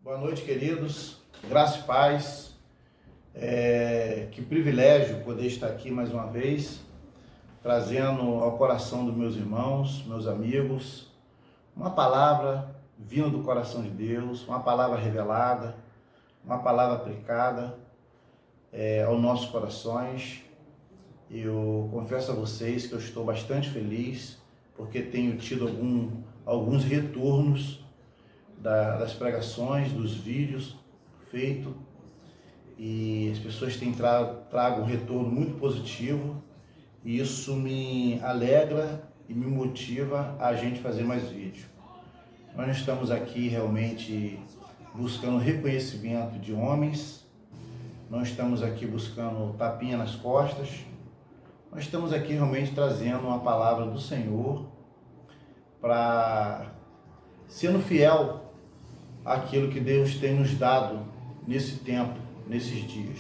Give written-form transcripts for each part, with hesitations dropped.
Boa noite, queridos. Graça e paz. Que privilégio poder estar aqui mais uma vez, trazendo ao coração dos meus irmãos, meus amigos, uma palavra vinda do coração de Deus, uma palavra revelada, uma palavra aplicada aos nossos corações. Eu confesso a vocês que eu estou bastante feliz, porque tenho tido alguns retornos das pregações, dos vídeos feitos, e as pessoas têm trago um retorno muito positivo, e isso me alegra e me motiva a gente fazer mais vídeos. Nós não estamos aqui realmente buscando reconhecimento de homens, não estamos aqui buscando tapinha nas costas, nós estamos aqui realmente trazendo uma palavra do Senhor, para sendo fiel àquilo que Deus tem nos dado nesse tempo, nesses dias.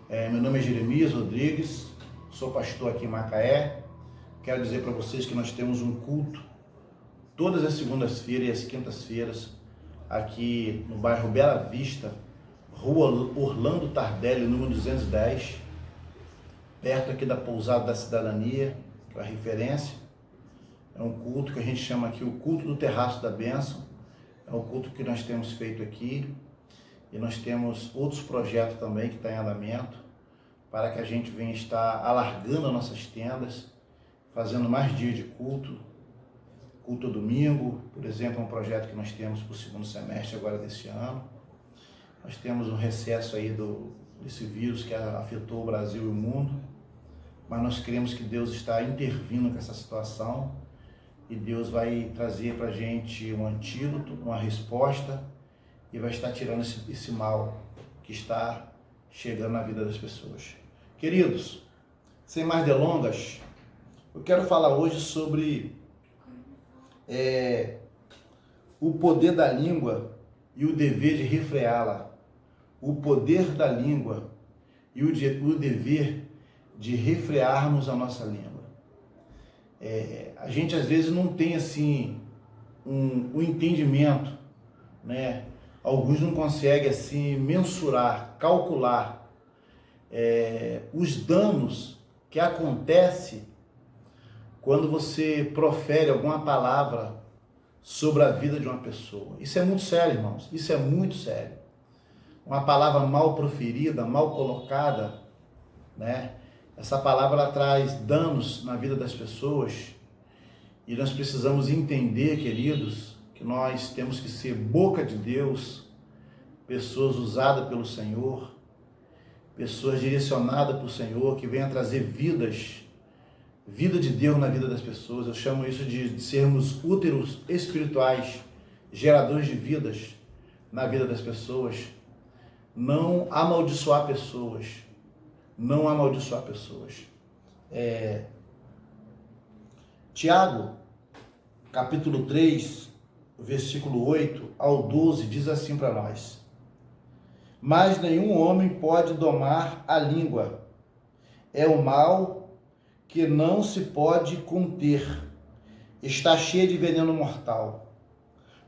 Meu nome é Jeremias Rodrigues, sou pastor aqui em Macaé. Quero dizer para vocês que nós temos um culto todas as segundas-feiras e as quintas-feiras aqui no bairro Bela Vista, Rua Orlando Tardelli, número 210, perto aqui da Pousada da Cidadania, que é a referência. É um culto que a gente chama aqui o culto do Terraço da Bênção. É o culto que nós temos feito aqui, e nós temos outros projetos também que estão em andamento, para que a gente venha estar alargando as nossas tendas, fazendo mais dias de culto domingo, por exemplo, é um projeto que nós temos para o segundo semestre agora desse ano. Nós temos um recesso aí desse vírus que afetou o Brasil e o mundo, mas nós cremos que Deus está intervindo com essa situação, e Deus vai trazer para a gente um antídoto, uma resposta, e vai estar tirando esse mal que está chegando na vida das pessoas. Queridos, sem mais delongas, eu quero falar hoje sobre o poder da língua e o dever de refreá-la. O poder da língua e o dever de refrearmos a nossa língua. A gente às vezes não tem assim um entendimento, né? Alguns não conseguem assim mensurar, calcular os danos que acontecem quando você profere alguma palavra sobre a vida de uma pessoa. Isso é muito sério, irmãos, isso é muito sério. Uma palavra mal proferida, mal colocada, né? Essa palavra ela traz danos na vida das pessoas, e nós precisamos entender, queridos, que nós temos que ser boca de Deus, pessoas usadas pelo Senhor, pessoas direcionadas pelo Senhor, que venham trazer vida de Deus na vida das pessoas. Eu chamo isso de sermos úteros espirituais, geradores de vidas na vida das pessoas. Não amaldiçoar pessoas. Não amaldiçoar pessoas. Tiago, capítulo 3, versículo 8 ao 12, diz assim para nós: mas nenhum homem pode domar a língua. É o mal que não se pode conter. Está cheia de veneno mortal.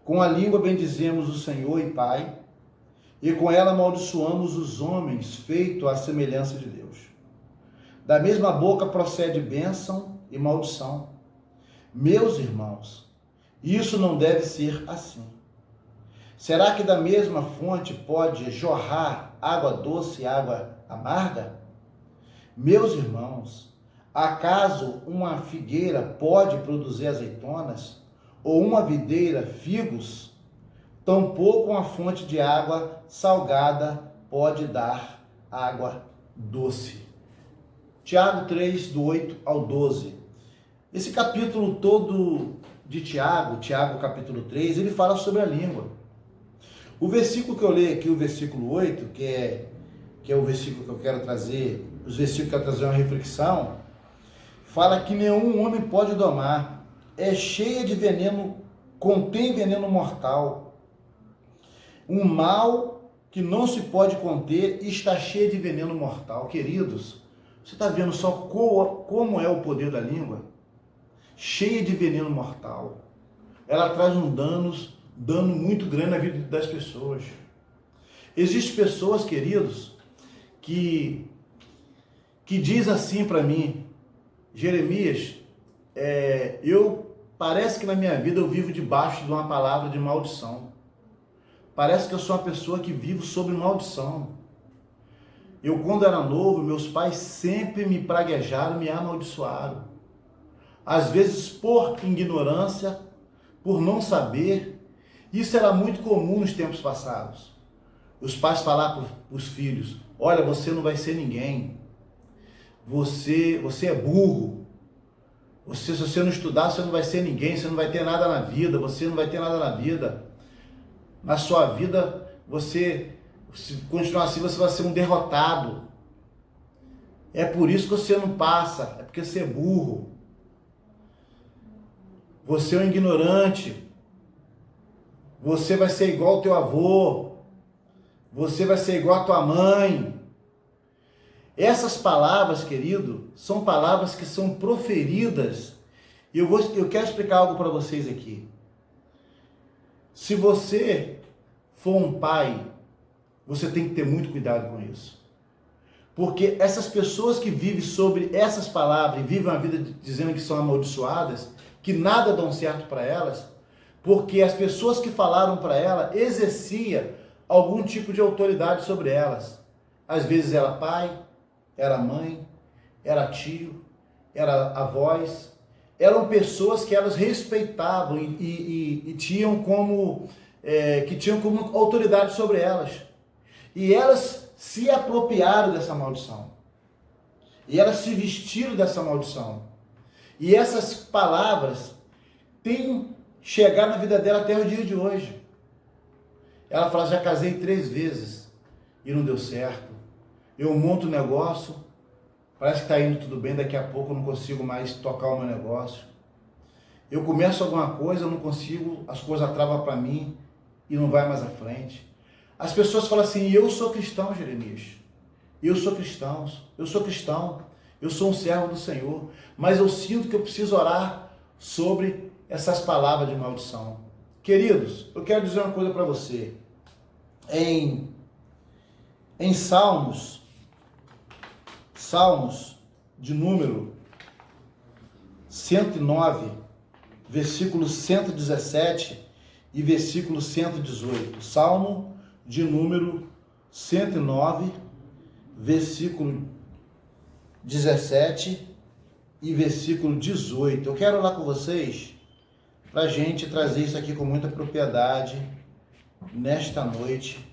Com a língua bendizemos o Senhor e Pai, e com ela amaldiçoamos os homens, feito à semelhança de Deus. Da mesma boca procede bênção e maldição. Meus irmãos, isso não deve ser assim. Será que da mesma fonte pode jorrar água doce e água amarga? Meus irmãos, acaso uma figueira pode produzir azeitonas, ou uma videira figos? Tampouco uma fonte de água salgada pode dar água doce. Tiago 3, do 8 ao 12. Esse capítulo todo de Tiago capítulo 3, ele fala sobre a língua. O versículo que eu leio aqui, o versículo 8, que é o versículo que eu quero trazer, os versículos que eu quero trazer uma reflexão, fala que nenhum homem pode domar, é cheia de veneno, contém veneno mortal. Um mal que não se pode conter está cheio de veneno mortal. Queridos, você está vendo só como é o poder da língua? Cheia de veneno mortal. Ela traz dano muito grande na vida das pessoas. Existem pessoas, queridos, que diz assim para mim: Jeremias, parece que na minha vida eu vivo debaixo de uma palavra de maldição. Parece que eu sou uma pessoa que vivo sob maldição. Eu, quando era novo, meus pais sempre me praguejaram, me amaldiçoaram. Às vezes por ignorância, por não saber. Isso era muito comum nos tempos passados. Os pais falaram para os filhos: olha, você não vai ser ninguém. Você é burro. Se você não estudar, você não vai ser ninguém, você não vai ter nada na vida, você não vai ter nada na vida. Na sua vida, se continuar assim, você vai ser um derrotado. É por isso que você não passa, é porque você é burro. Você é um ignorante. Você vai ser igual ao teu avô. Você vai ser igual à tua mãe. Essas palavras, querido, são palavras que são proferidas. E eu quero explicar algo para vocês aqui. Se você for um pai, você tem que ter muito cuidado com isso. Porque essas pessoas que vivem sobre essas palavras e vivem a vida dizendo que são amaldiçoadas, que nada dão certo para elas, porque as pessoas que falaram para ela exercia algum tipo de autoridade sobre elas. Às vezes era pai, era mãe, era tio, era avós. Eram pessoas que elas respeitavam e tinham como autoridade sobre elas. E elas se apropriaram dessa maldição. E elas se vestiram dessa maldição. E essas palavras têm chegado na vida dela até o dia de hoje. Ela fala: já casei 3 vezes e não deu certo. Eu monto um negócio, parece que está indo tudo bem, daqui a pouco eu não consigo mais tocar o meu negócio. Eu começo alguma coisa, eu não consigo, as coisas travam para mim e não vai mais à frente. As pessoas falam assim: eu sou cristão, Jeremias. Eu sou cristão, eu sou um servo do Senhor, mas eu sinto que eu preciso orar sobre essas palavras de maldição. Queridos, eu quero dizer uma coisa para você. Em Salmos de número 109, versículo 117 e versículo 118. Salmo de número 109, versículo 17 e versículo 18. Eu quero orar com vocês para a gente trazer isso aqui com muita propriedade nesta noite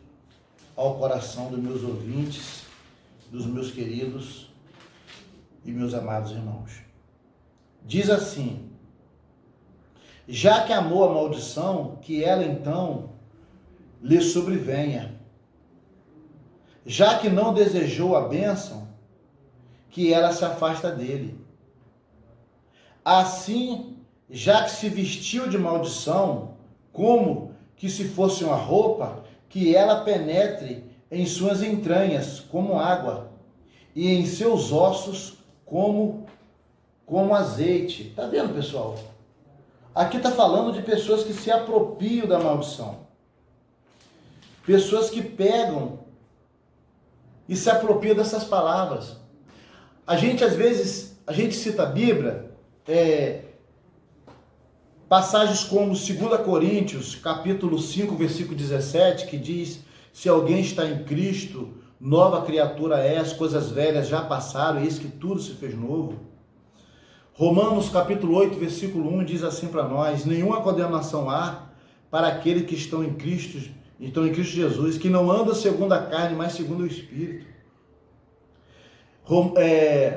ao coração dos meus ouvintes, dos meus queridos e meus amados irmãos. Diz assim: já que amou a maldição, que ela então lhe sobrevenha. Já que não desejou a bênção, que ela se afasta dele. Assim, já que se vestiu de maldição, como que se fosse uma roupa, que ela penetre em suas entranhas como água, e em seus ossos como azeite. Tá vendo, pessoal? Aqui está falando de pessoas que se apropriam da maldição. Pessoas que pegam e se apropriam dessas palavras. Às vezes, a gente cita a Bíblia, passagens como 2 Coríntios, capítulo 5, versículo 17, que diz: se alguém está em Cristo, nova criatura é, as coisas velhas já passaram, eis que tudo se fez novo. Romanos capítulo 8, versículo 1 diz assim para nós: nenhuma condenação há para aqueles que estão em Cristo Jesus, que não andam segundo a carne, mas segundo o Espírito.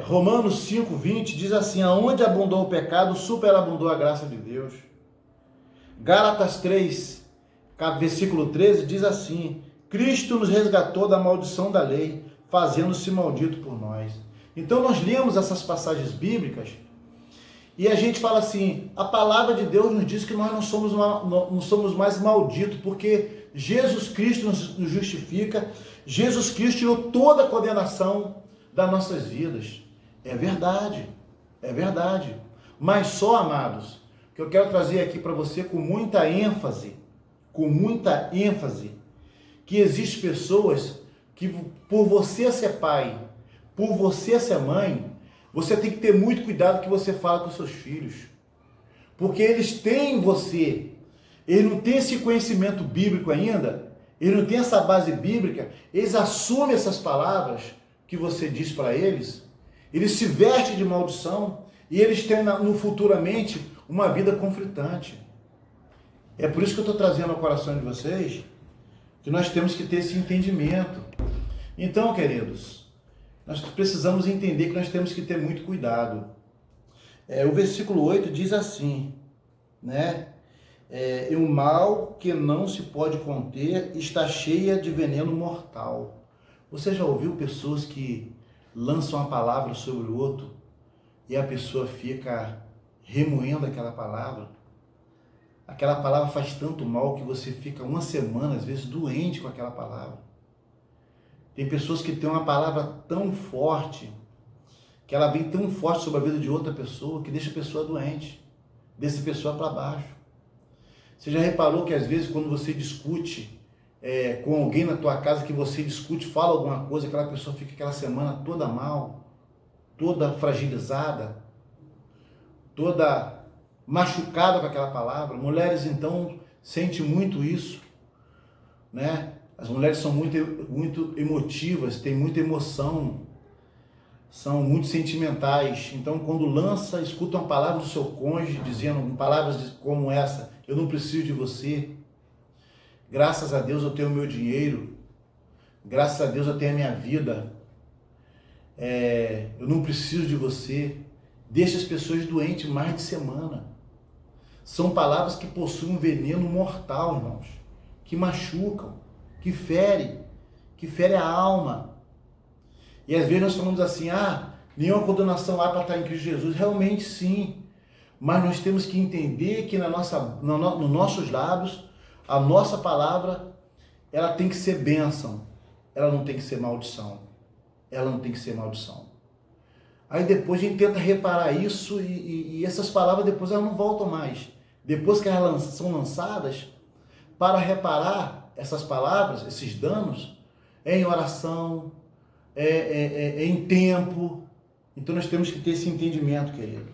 Romanos 5, 20 diz assim: aonde abundou o pecado, superabundou a graça de Deus. Gálatas 3, versículo 13 diz assim: Cristo nos resgatou da maldição da lei, fazendo-se maldito por nós. Então nós lemos essas passagens bíblicas e a gente fala assim: a palavra de Deus nos diz que nós não somos mais malditos, porque Jesus Cristo nos justifica, Jesus Cristo tirou toda a condenação das nossas vidas. É verdade, mas só, amados, que eu quero trazer aqui para você com muita ênfase, com muita ênfase que existem pessoas que, por você ser pai, por você ser mãe, você tem que ter muito cuidado que você fala com seus filhos. Porque eles têm você, eles não têm esse conhecimento bíblico ainda, eles não têm essa base bíblica, eles assumem essas palavras que você diz para eles, eles se vestem de maldição e eles têm no futuramente uma vida conflitante. É por isso que eu estou trazendo ao coração de vocês que nós temos que ter esse entendimento. Então, queridos, nós precisamos entender que nós temos que ter muito cuidado. O versículo 8 diz assim, né? E o mal que não se pode conter está cheia de veneno mortal. Você já ouviu pessoas que lançam a palavra sobre o outro e a pessoa fica remoendo aquela palavra? Aquela palavra faz tanto mal que você fica uma semana, às vezes, doente com aquela palavra. Tem pessoas que têm uma palavra tão forte, que ela vem tão forte sobre a vida de outra pessoa, que deixa a pessoa doente, deixa a pessoa para baixo. Você já reparou que às vezes quando você discute com alguém na tua casa, que você discute, fala alguma coisa, aquela pessoa fica aquela semana toda mal, toda fragilizada, toda machucada com aquela palavra? Mulheres então sentem muito isso, né? As mulheres são muito emotivas, têm muita emoção, são muito sentimentais. Então, quando escuta uma palavra do seu cônjuge dizendo palavras como essa: eu não preciso de você, graças a Deus eu tenho o meu dinheiro, graças a Deus eu tenho a minha vida, eu não preciso de você, deixa as pessoas doentes mais de semana. São palavras que possuem um veneno mortal, irmãos, que machucam, que fere a alma. E às vezes nós falamos assim: nenhuma condenação há para estar em Cristo Jesus. Realmente sim, mas nós temos que entender que nos nossos lábios, a nossa palavra, ela tem que ser bênção, ela não tem que ser maldição, ela não tem que ser maldição. Aí depois a gente tenta reparar isso e essas palavras depois elas não voltam mais. Depois que elas são lançadas, para reparar essas palavras, esses danos, em oração, em tempo. Então nós temos que ter esse entendimento, querido.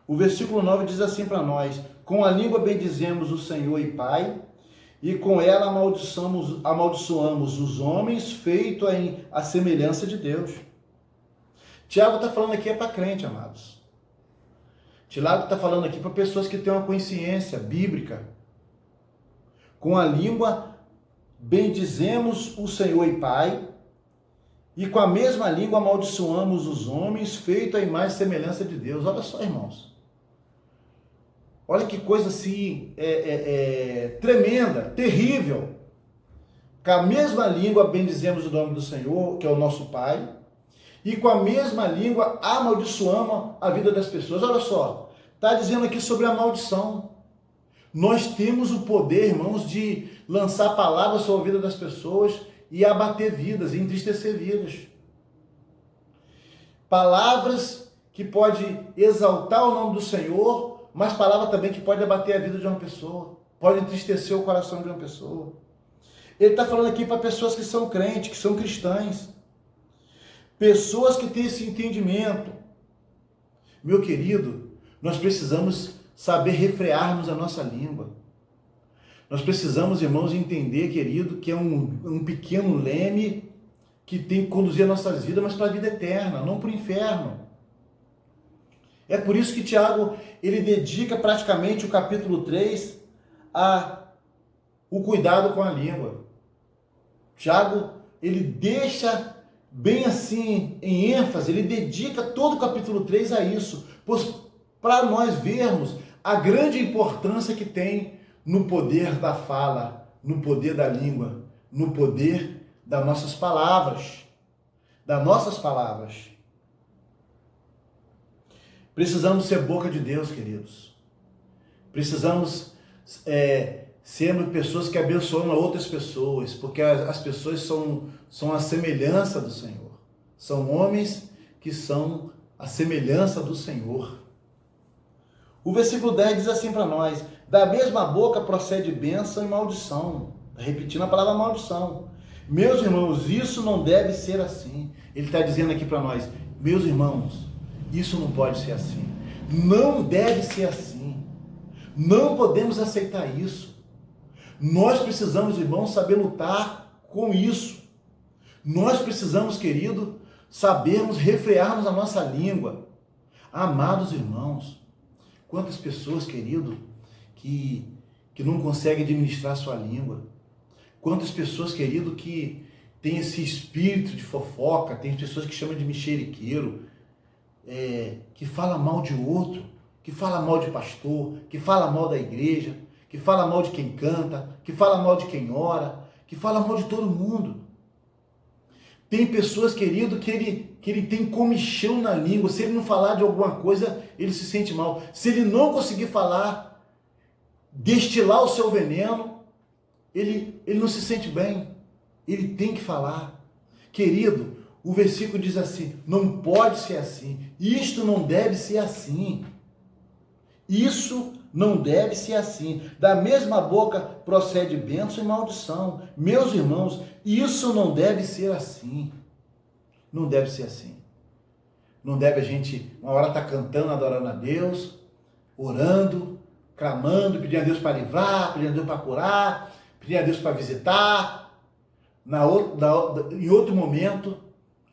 O versículo 9 diz assim para nós: com a língua bendizemos o Senhor e Pai, e com ela amaldiçoamos os homens, feito a semelhança de Deus. Tiago está falando aqui para crente, amados. Tiago está falando aqui para pessoas que têm uma consciência bíblica. Com a língua bendizemos o Senhor e Pai, e com a mesma língua amaldiçoamos os homens, feito a imagem e semelhança de Deus. Olha só, irmãos. Olha que coisa assim, tremenda, terrível. Com a mesma língua bendizemos o nome do Senhor, que é o nosso Pai, e com a mesma língua amaldiçoamos a vida das pessoas. Olha só, está dizendo aqui sobre a maldição. Nós temos o poder, irmãos, de lançar palavras sobre a vida das pessoas e abater vidas, e entristecer vidas. Palavras que pode exaltar o nome do Senhor, mas palavra também que pode abater a vida de uma pessoa, pode entristecer o coração de uma pessoa. Ele está falando aqui para pessoas que são crentes, que são cristãs, pessoas que têm esse entendimento. Meu querido, nós precisamos saber refrearmos a nossa língua. Nós precisamos, irmãos, entender, querido, que é um pequeno leme que tem que conduzir as nossas vidas, mas para a vida eterna, não para o inferno. É por isso que Tiago, ele dedica praticamente o capítulo 3 o cuidado com a língua. Tiago, ele deixa bem assim, em ênfase, ele dedica todo o capítulo 3 a isso, para nós vermos a grande importância que tem no poder da fala, no poder da língua, no poder das nossas palavras, Precisamos ser boca de Deus, queridos. Precisamos sermos pessoas que abençoam outras pessoas, porque as pessoas são a semelhança do Senhor. São homens que são a semelhança do Senhor. O versículo 10 diz assim para nós: da mesma boca procede bênção e maldição. Repetindo a palavra maldição. Meus irmãos, isso não deve ser assim. Ele está dizendo aqui para nós: meus irmãos, isso não pode ser assim. Não deve ser assim. Não podemos aceitar isso. Nós precisamos, irmãos, saber lutar com isso. Nós precisamos, querido, sabermos refrearmos a nossa língua. Amados irmãos, quantas pessoas, querido, que não conseguem administrar sua língua. Quantas pessoas, querido, que tem esse espírito de fofoca, tem pessoas que chamam de mexeriqueiro, que fala mal de outro, que fala mal de pastor, que fala mal da igreja, que fala mal de quem canta, que fala mal de quem ora, que fala mal de todo mundo. Tem pessoas, querido, que ele tem comichão na língua. Se ele não falar de alguma coisa, ele se sente mal. Se ele não conseguir falar, destilar o seu veneno, ele não se sente bem. Ele tem que falar. Querido, o versículo diz assim: não pode ser assim. Isto não deve ser assim. Isso não deve ser assim. Da mesma boca procede bênção e maldição. Meus irmãos, isso não deve ser assim. Não deve ser assim. Não deve a gente, uma hora estar cantando, adorando a Deus, orando, clamando, pedindo a Deus para livrar, pedindo a Deus para curar, pedindo a Deus para visitar. Em outro momento,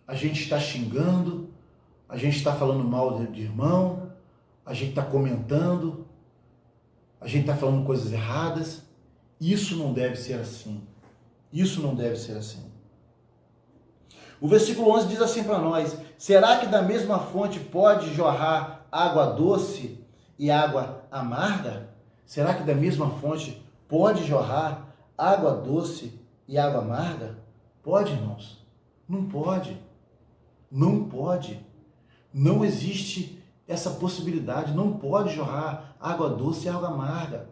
a gente está xingando, a gente está falando mal de irmão, a gente está comentando, a gente está falando coisas erradas. Isso não deve ser assim. Isso não deve ser assim. O versículo 11 diz assim para nós: será que da mesma fonte pode jorrar água doce e água amarga? Será que da mesma fonte pode jorrar água doce e água amarga? Pode, irmãos? Não pode. Não pode. Não existe essa possibilidade. Não pode jorrar água doce e água amarga.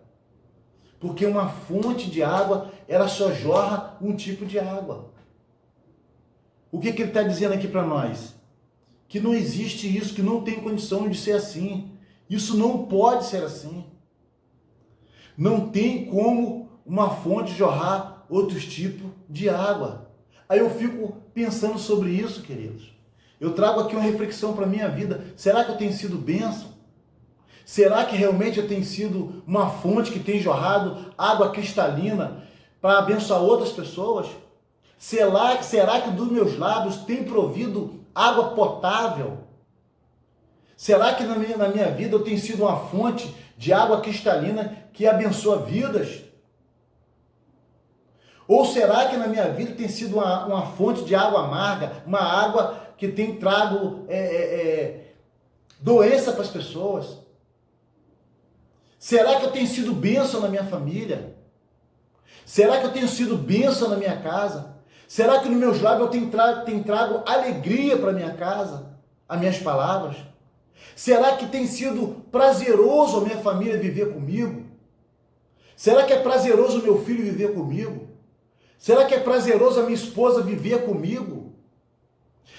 Porque uma fonte de água, ela só jorra um tipo de água. O que ele está dizendo aqui para nós? Que não existe isso, que não tem condição de ser assim. Isso não pode ser assim. Não tem como uma fonte jorrar outros tipos de água. Aí eu fico pensando sobre isso, queridos. Eu trago aqui uma reflexão para a minha vida. Será que eu tenho sido bênção? Será que realmente eu tenho sido uma fonte que tem jorrado água cristalina para abençoar outras pessoas? Será que dos meus lábios tem provido água potável? Será que na minha vida eu tenho sido uma fonte de água cristalina que abençoa vidas? Ou será que na minha vida tem sido uma fonte de água amarga, uma água que tem trago doença para as pessoas? Será que eu tenho sido bênção na minha família? Será que eu tenho sido bênção na minha casa? Será que nos meus lábios eu tenho trago alegria para minha casa, as minhas palavras? Será que tem sido prazeroso a minha família viver comigo? Será que é prazeroso o meu filho viver comigo? Será que é prazeroso a minha esposa viver comigo?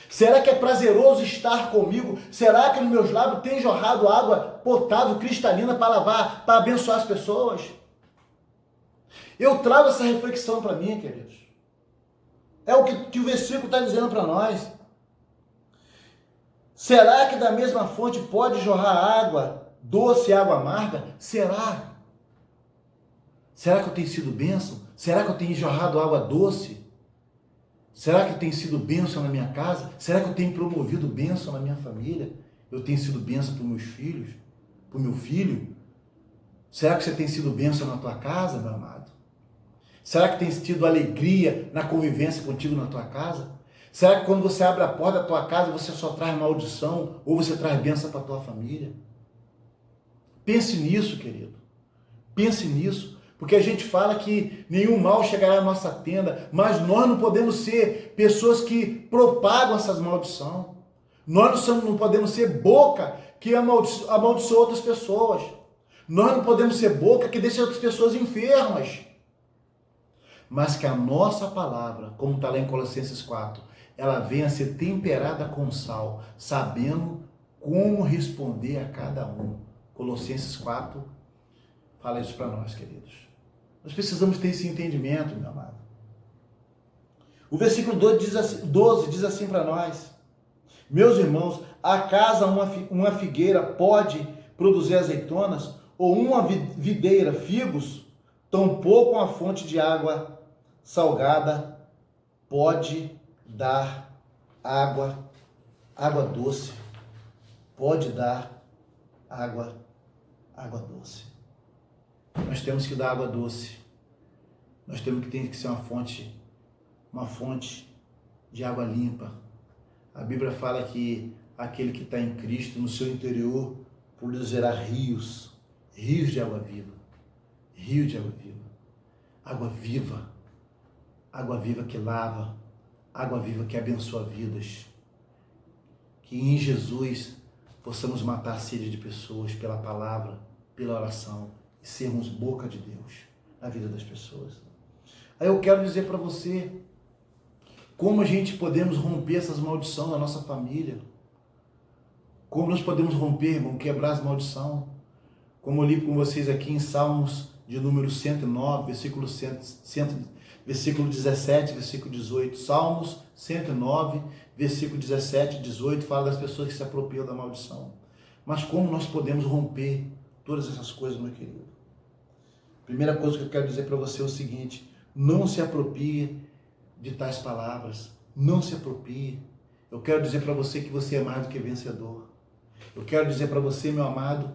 Será que é prazeroso estar comigo? Será que nos meus lábios tem jorrado água potável, cristalina para lavar, para abençoar as pessoas? Eu trago essa reflexão para mim, queridos. É o que o versículo está dizendo para nós. Será que da mesma fonte pode jorrar água doce e água amarga? Será? Será que eu tenho sido bênção? Será que eu tenho jorrado água doce? Será que eu tenho sido bênção na minha casa? Será que eu tenho promovido bênção na minha família? Eu tenho sido bênção para os meus filhos? Para o meu filho? Será que você tem sido bênção na tua casa, meu amado? Será que tem tido alegria na convivência contigo na tua casa? Será que quando você abre a porta da tua casa, você só traz maldição ou você traz bênção para a tua família? Pense nisso, querido. Pense nisso. Porque a gente fala que nenhum mal chegará à nossa tenda, mas nós não podemos ser pessoas que propagam essas maldições. Nós não podemos ser boca que amaldiçoa outras pessoas. Nós não podemos ser boca que deixa outras pessoas enfermas. Mas que a nossa palavra, como está lá em Colossenses 4, ela venha a ser temperada com sal, sabendo como responder a cada um. Colossenses 4 fala isso para nós, queridos. Nós precisamos ter esse entendimento, meu amado. O versículo 12 diz assim para nós: meus irmãos, acaso uma figueira pode produzir azeitonas, ou uma videira figos? Tampouco uma fonte de água salgada pode dar água doce. Pode dar água doce. Nós temos que dar água doce. Nós temos que ter que ser uma fonte de água limpa. A Bíblia fala que aquele que está em Cristo, no seu interior, produzirá rios de água viva. Rio de água viva. Água viva que lava, água viva que abençoa vidas. Que em Jesus possamos matar a sede de pessoas pela palavra, pela oração, e sermos boca de Deus na vida das pessoas. Aí eu quero dizer para você como a gente podemos romper essas maldições na nossa família. Como nós podemos romper, irmão, quebrar as maldições. Como eu li com vocês aqui em Salmos de número 109, versículo 17, versículo 18. Salmos 109, versículo 17 e 18, fala das pessoas que se apropriam da maldição. Mas como nós podemos romper todas essas coisas, meu querido? Primeira coisa que eu quero dizer para você é o seguinte: não se aproprie de tais palavras. Não se aproprie. Eu quero dizer para você que você é mais do que vencedor. Eu quero dizer para você, meu amado,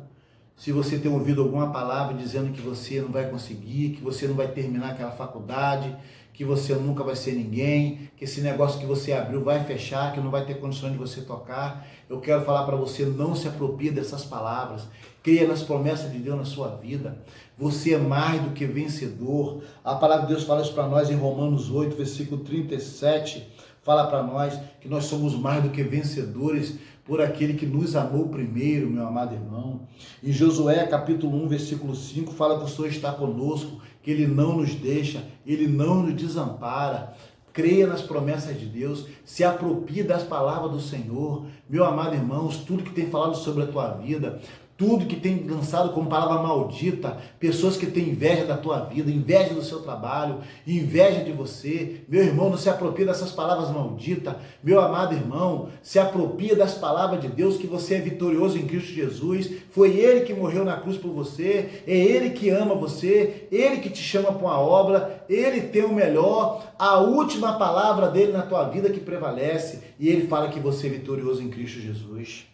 se você tem ouvido alguma palavra dizendo que você não vai conseguir, que você não vai terminar aquela faculdade, que você nunca vai ser ninguém, que esse negócio que você abriu vai fechar, que não vai ter condições de você tocar, eu quero falar para você: não se aproprie dessas palavras. Creia nas promessas de Deus na sua vida. Você é mais do que vencedor. A palavra de Deus fala isso para nós em Romanos 8, versículo 37. Fala para nós que nós somos mais do que vencedores por aquele que nos amou primeiro, meu amado irmão. Em Josué, capítulo 1, versículo 5, fala que o Senhor está conosco, que Ele não nos deixa, Ele não nos desampara. Creia nas promessas de Deus, se aproprie das palavras do Senhor. Meu amado irmão, tudo que tem falado sobre a tua vida, tudo que tem lançado como palavra maldita, pessoas que têm inveja da tua vida, inveja do seu trabalho, inveja de você, meu irmão, não se apropria dessas palavras malditas. Meu amado irmão, se apropria das palavras de Deus, que você é vitorioso em Cristo Jesus. Foi Ele que morreu na cruz por você, é Ele que ama você, Ele que te chama para uma obra, Ele tem o melhor, a última palavra dele na tua vida que prevalece, e Ele fala que você é vitorioso em Cristo Jesus.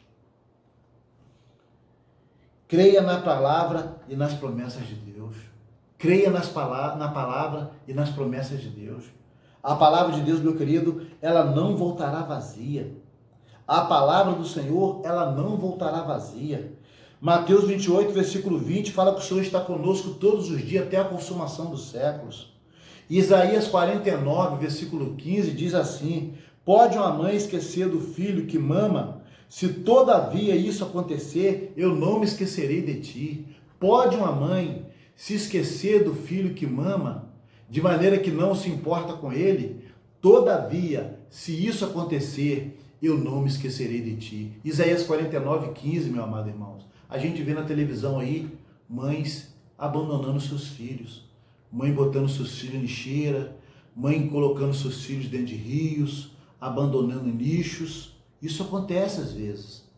Creia na palavra e nas promessas de Deus. Creia na palavra e nas promessas de Deus. A palavra de Deus, meu querido, ela não voltará vazia. A palavra do Senhor, ela não voltará vazia. Mateus 28, versículo 20, fala que o Senhor está conosco todos os dias até a consumação dos séculos. Isaías 49, versículo 15, diz assim: pode uma mãe esquecer do filho que mama? Se todavia isso acontecer, eu não me esquecerei de ti. Pode uma mãe se esquecer do filho que mama, de maneira que não se importa com ele? Todavia, se isso acontecer, eu não me esquecerei de ti. Isaías 49, 15, meu amado irmãos. A gente vê na televisão aí, mães abandonando seus filhos. Mãe botando seus filhos em lixeira, mãe colocando seus filhos dentro de rios, abandonando em lixos. Isso acontece às vezes.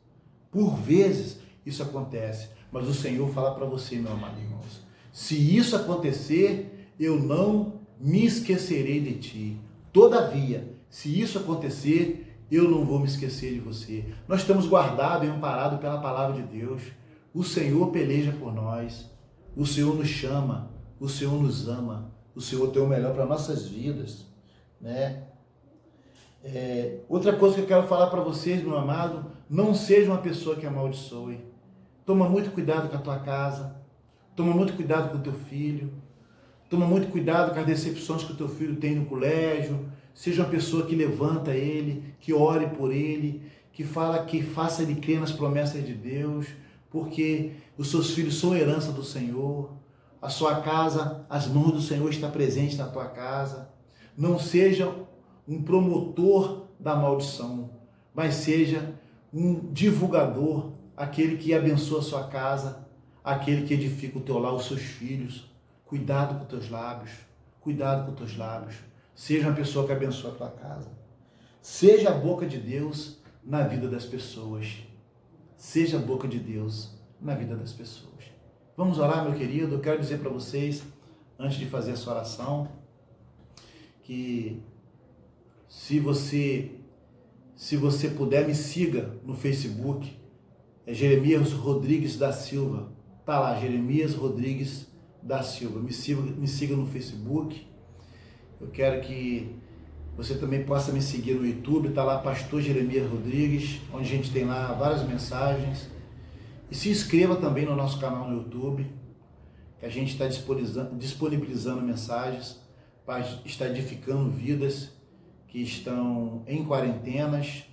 Por vezes isso acontece. Mas o Senhor fala para você, meu amado irmãos: se isso acontecer, eu não me esquecerei de ti. Todavia, se isso acontecer, eu não vou me esquecer de você. Nós estamos guardados e amparados pela palavra de Deus. O Senhor peleja por nós. O Senhor nos chama. O Senhor nos ama. O Senhor tem o melhor para nossas vidas, né? Outra coisa que eu quero falar para vocês, meu amado: não seja uma pessoa que amaldiçoe. Toma muito cuidado com a tua casa, toma muito cuidado com o teu filho, toma muito cuidado com as decepções que o teu filho tem no colégio. Seja uma pessoa que levanta ele, que ore por ele, que faça ele crer nas promessas de Deus, porque os seus filhos são herança do Senhor. A sua casa, as mãos do Senhor estão presentes na tua casa. Não seja um promotor da maldição, mas seja um divulgador, aquele que abençoa a sua casa, aquele que edifica o teu lar, os seus filhos. Cuidado com os teus lábios, cuidado com os teus lábios. Seja uma pessoa que abençoa a tua casa. Seja a boca de Deus na vida das pessoas. Seja a boca de Deus na vida das pessoas. Vamos orar, meu querido? Eu quero dizer para vocês, antes de fazer essa oração, que se você puder, me siga no Facebook. É Jeremias Rodrigues da Silva. Tá lá, Jeremias Rodrigues da Silva. Me siga no Facebook. Eu quero que você também possa me seguir no YouTube. Tá lá, Pastor Jeremias Rodrigues, onde a gente tem lá várias mensagens. E se inscreva também no nosso canal no YouTube, que a gente está disponibilizando mensagens para estar edificando vidas que estão em quarentenas,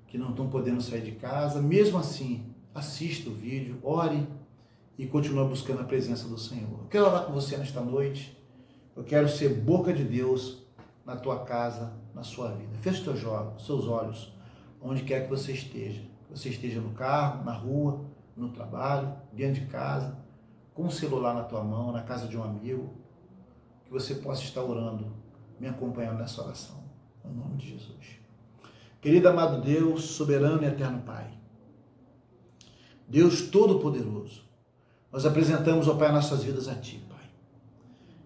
que não estão podendo sair de casa. Mesmo assim, assista o vídeo, ore e continue buscando a presença do Senhor. Eu quero orar com você nesta noite. Eu quero ser boca de Deus na tua casa, na sua vida. Feche seus olhos, onde quer que você esteja. Que você esteja no carro, na rua, no trabalho, dentro de casa, com o celular na tua mão, na casa de um amigo. Que você possa estar orando, me acompanhando nessa oração. Em nome de Jesus. Querido amado Deus, soberano e eterno Pai, Deus Todo-Poderoso, nós apresentamos, ó Pai, nossas vidas a Ti, Pai.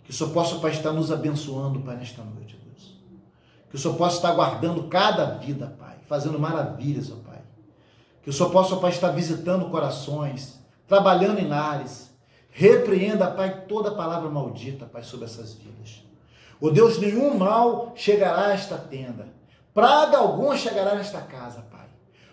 Que o Senhor possa, Pai, estar nos abençoando, Pai, nesta noite, Deus. Que o Senhor possa estar guardando cada vida, Pai, fazendo maravilhas, ó Pai. Que o Senhor possa, ó Pai, estar visitando corações, trabalhando em lares. Repreenda, Pai, toda palavra maldita, Pai, sobre essas vidas. Ó Deus, nenhum mal chegará a esta tenda. Praga alguma chegará nesta casa, Pai.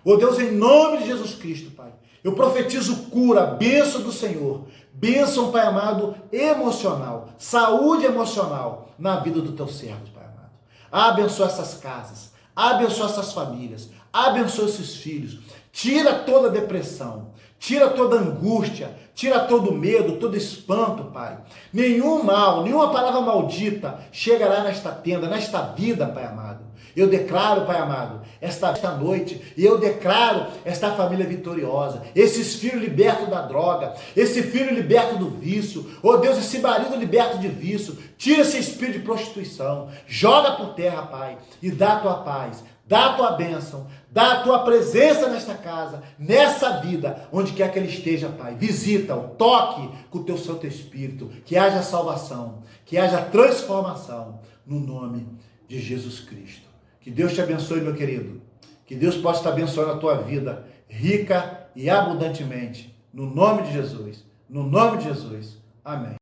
Ó Deus, em nome de Jesus Cristo, Pai, eu profetizo cura, bênção do Senhor, bênção, Pai amado, emocional, saúde emocional na vida do teu servo, Pai amado. Abençoa essas casas, abençoa essas famílias, abençoa esses filhos, tira toda depressão, tira toda angústia, tira todo medo, todo espanto, Pai. Nenhum mal, nenhuma palavra maldita chegará nesta tenda, nesta vida, Pai amado. Eu declaro, Pai amado, esta noite, e eu declaro esta família vitoriosa, esses filhos libertos da droga, esse filho liberto do vício, oh Deus, esse marido liberto de vício, tira esse espírito de prostituição, joga por terra, Pai, e dá a tua paz, dá a tua bênção, dá a tua presença nesta casa, nessa vida, onde quer que ele esteja, Pai. Visita-o, toque com o teu Santo Espírito, que haja salvação, que haja transformação, no nome de Jesus Cristo. Que Deus te abençoe, meu querido. Que Deus possa estar abençoando a tua vida, rica e abundantemente, no nome de Jesus. No nome de Jesus. Amém.